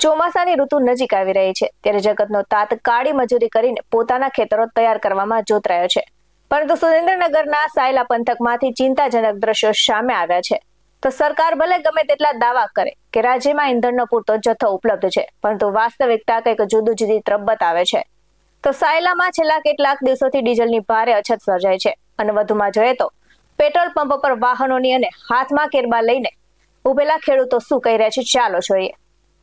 ચોમાસાની ઋતુ નજીક આવી રહી છે ત્યારે જગતનો તાત કાળી મજૂરી કરીને પોતાના ખેતરો તૈયાર કરવામાં જોતરાયો છે, પરંતુ સુરેન્દ્રનગરના સાયલા પંથકમાંથી ચિંતાજનક દ્રશ્યો સામે આવ્યા છે. તો સરકાર ભલે ગમે તેટલા દાવા કરે કે રાજ્યમાં ઈંધણનો પૂરતો જથ્થો ઉપલબ્ધ છે, પરંતુ વાસ્તવિકતા કંઈક જુદું જુદી તરફ બતાવે છે. તો સાયલામાં છેલ્લા કેટલાક દિવસોથી ડીઝલની ભારે અછત સર્જાય છે અને વધુમાં જોઈએ તો પેટ્રોલ પંપ પર વાહનોની અને હાથમાં કેરબા લઈને ઉભેલા ખેડૂતો શું કહી રહ્યા છે, ચાલો જોઈએ.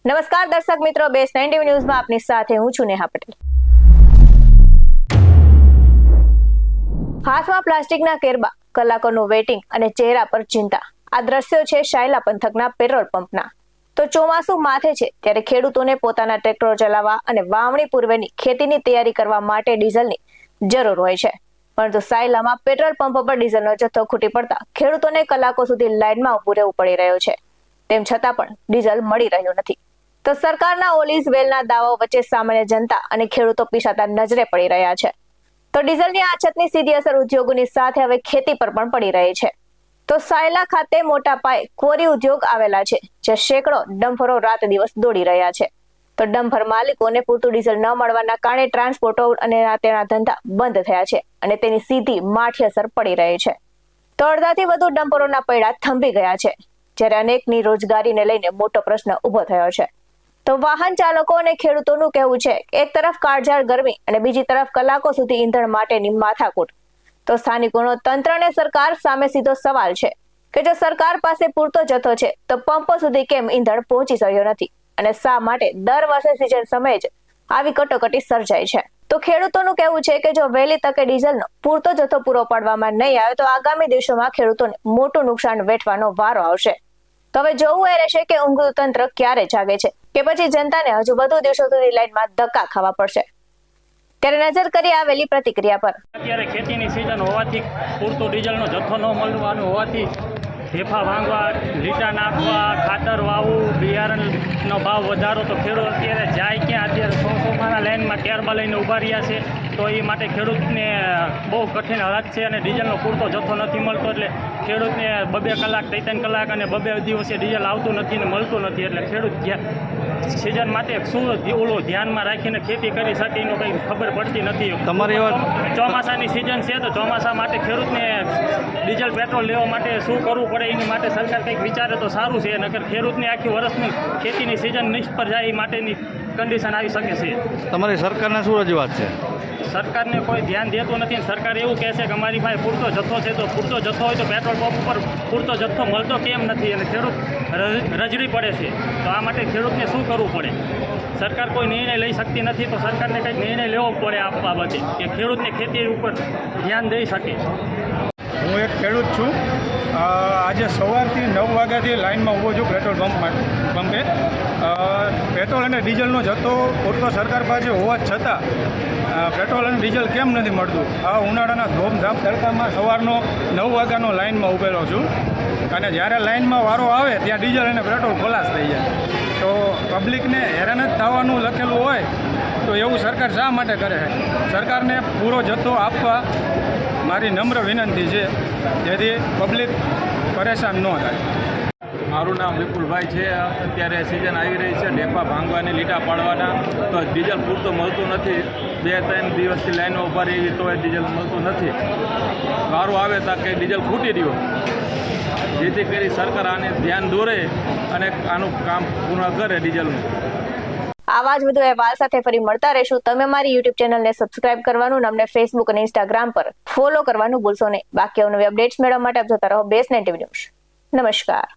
નમસ્કાર દર્શક મિત્રો, બેસ 90 ન્યૂઝમાં આપની સાથે હું છું નેહા પટેલ. હાથમાં પ્લાસ્ટિકના કેરબા, કલાકોનું વેઇટિંગ અને ચહેરા પર ચિંતા. આ દ્રશ્યો છે સાયલા પંથકના પેટ્રોલ પંપના. તો ચોમાસું માથે છે ત્યારે ખેડૂતોને પોતાના ટ્રેક્ટરો ચલાવવા અને વાવણી પૂર્વેની ખેતીની તૈયારી કરવા માટે ડીઝલની જરૂર હોય છે, પરંતુ સાયલામાં પેટ્રોલ પંપ પર ડીઝલનો જથ્થો ખૂટી પડતા ખેડૂતોને કલાકો સુધી લાઇનમાં ઉભું રહેવું પડી રહ્યું છે. તેમ છતાં પણ ડીઝલ મળી રહ્યું નથી. તો સરકારના ઓલીઝ વેલના દાવાઓ વચ્ચે સામાન્ય જનતા અને ખેડૂતો પીસાતા નજરે પડી રહ્યા છે. તો ડીઝલની અછતની સીધી અસર ઉદ્યોગોની સાથે હવે ખેતી પર પણ પડી રહી છે. તો સાયલા ખાતે મોટા પાયે ક્વોરી ઉદ્યોગ આવેલા છે, જે સેંકડો ડમ્પરો રાત દિવસ દોડી રહ્યા છે. તો ડમ્પર માલિકોને પૂરતું ડીઝલ ન મળવાના કારણે ટ્રાન્સપોર્ટો અને તેના ધંધા બંધ થયા છે અને તેની સીધી માઠી અસર પડી રહી છે. તો અડધાથી વધુ ડમ્પરોના પૈડા થંભી ગયા છે, જ્યારે અનેકની રોજગારીને લઈને મોટો પ્રશ્ન ઉભો થયો છે. તો વાહન ચાલકો અને ખેડૂતોનું કહેવું છે કે એક તરફ કાળઝાળ ગરમી અને બીજી તરફ કલાકો સુધી ઈંધણ માટેની માથાકૂટ. તો સ્થાનિકોનો તંત્ર અને સરકાર સામે સીધો સવાલ છે કે જો સરકાર પાસે પૂરતો જથ્થો છે તો પંપો સુધી કેમ ઈંધણ પહોંચી શક્યો નથી, અને શા માટે દર વર્ષે સિઝન સમયે જ આવી કટોકટી સર્જાય છે. તો ખેડૂતોનું કહેવું છે કે જો વહેલી તકે ડીઝલનો પૂરતો જથ્થો પૂરો પાડવામાં નહીં આવે તો આગામી દિવસોમાં ખેડૂતોને મોટું નુકસાન વેઠવાનો વારો આવશે. તો હવે જોવું એ રહેશે કે ઊંઘતું તંત્ર ક્યારે જાગે છે કે પછી જનતાને હજુ વધુ દિવસો સુધી લાઇનમાં ધક્કા ખાવા પડશે. ત્યારે નજર કરી આવેલી પ્રતિક્રિયા પર. અત્યારે ખેતીની સિઝન હોવાથી પૂરતો ડીઝલનો જથ્થો ન મળવાનો હોવાથી ઢેફા ભાંગવા, લીટા નાખવા, ખાતર વાવવું, બિયારણનો ભાવ વધારો, તો ખેડૂત અત્યારે જાય ક્યાં? અત્યારે 100 માના લાઇનમાં કેરબા લઈને ઊભા રહ્યા છે. તો એ માટે ખેડૂતને બહુ કઠિન હાલત છે અને ડીઝલનો પૂરતો જથ્થો નથી મળતો, એટલે ખેડૂતને 2 કલાક 3 કલાક અને 2 દિવસે ડીઝલ આવતું નથી ને મળતું નથી. એટલે ખેડૂત સિઝન માટે શું ઓલું ધ્યાનમાં રાખીને ખેતી કરી શકે એનું કંઈ ખબર પડતી નથી. તમારી વાત ચોમાસાની સિઝન છે તો ચોમાસા માટે ખેડૂતને ડીઝલ પેટ્રોલ લેવા માટે શું કરવું પડે એની માટે સરકાર કંઈક વિચારે તો સારું છે, નકર ખેડૂતને આખી વર્ષની ખેતીની સિઝન નિષ્ફળ જાય એ માટેની કન્ડિશન આવી શકે છે. તમારી સરકારને શું રજૂઆત છે? સરકારને કોઈ ધ્યાન દેતું નથી. સરકાર એવું કહે છે કે અમારી પાસે પૂરતો જથ્થો છે, તો પૂરતો જથ્થો હોય તો પેટ્રોલ પંપ ઉપર પૂરતો જથ્થો મળતો કેમ નથી? અને ખેડૂત રજડી પડે છે. તો આ માટે ખેડૂતને શું કરવું પડે? સરકાર કોઈ નિર્ણય લઈ શકતી નથી, તો સરકારને કંઈક નિર્ણય લેવો પડે આ બાબતે કે ખેડૂતને ખેતી ઉપર ધ્યાન દઈ શકે. હું એક ખેડૂત છું. આજે સવારથી 9 વાગ્યાથી લાઇનમાં ઊભો છું પેટ્રોલ પંપે. પેટ્રોલ અને ડીઝલનો જથ્થો પૂરતો સરકાર પાસે હોવા છતાં પેટ્રોલ અને ડીઝલ કેમ નથી મળતું? આ ઉનાળાના ધોમધામ તડકામાં સવારનો 9 વાગ્યાનો લાઇનમાં ઊભેલો છું, અને જ્યારે લાઇનમાં વારો આવે ત્યાં ડીઝલ અને પેટ્રોલ ખલાસ થઈ જાય. તો પબ્લિકને હેરાન જ થવાનું લખેલું હોય તો એવું સરકાર શા માટે કરે છે? સરકારને પૂરો જથ્થો આપવા મારી નમ્ર વિનંતી છે, જેથી પબ્લિક પરેશાન ન થાય. મારું નામ વિપુલભાઈ છે. અત્યારે સિઝન આવી રહી છે ઢેફા ભાંગવાની, લીટા પાડવાના, તો ડીઝલ પૂરતું મળતું નથી. 2-3 દિવસથી લાઈનો ઊભા રહી તો ડીઝલ મળતું નથી. વારો આવે તો કંઈ ડીઝલ ખૂટી રહ્યો, જેથી કરી સરકાર આને ધ્યાન દોરે અને આનું કામ પૂર્ણ કરે ડીઝલનું. આવા જ વધુ અહેવાલ સાથે ફરી મળતા રહેશું. તમે મારી YouTube ચેનલને સબસ્ક્રાઇબ કરવાનું અને અમને Facebook અને Instagram પર ફોલો કરવાનું ભૂલશો નહીં. બાકી અવનવી અપડેટ્સ મેળવવા માટે આપ જોતા રહો બેસ 90 ન્યૂઝ. નમસ્કાર.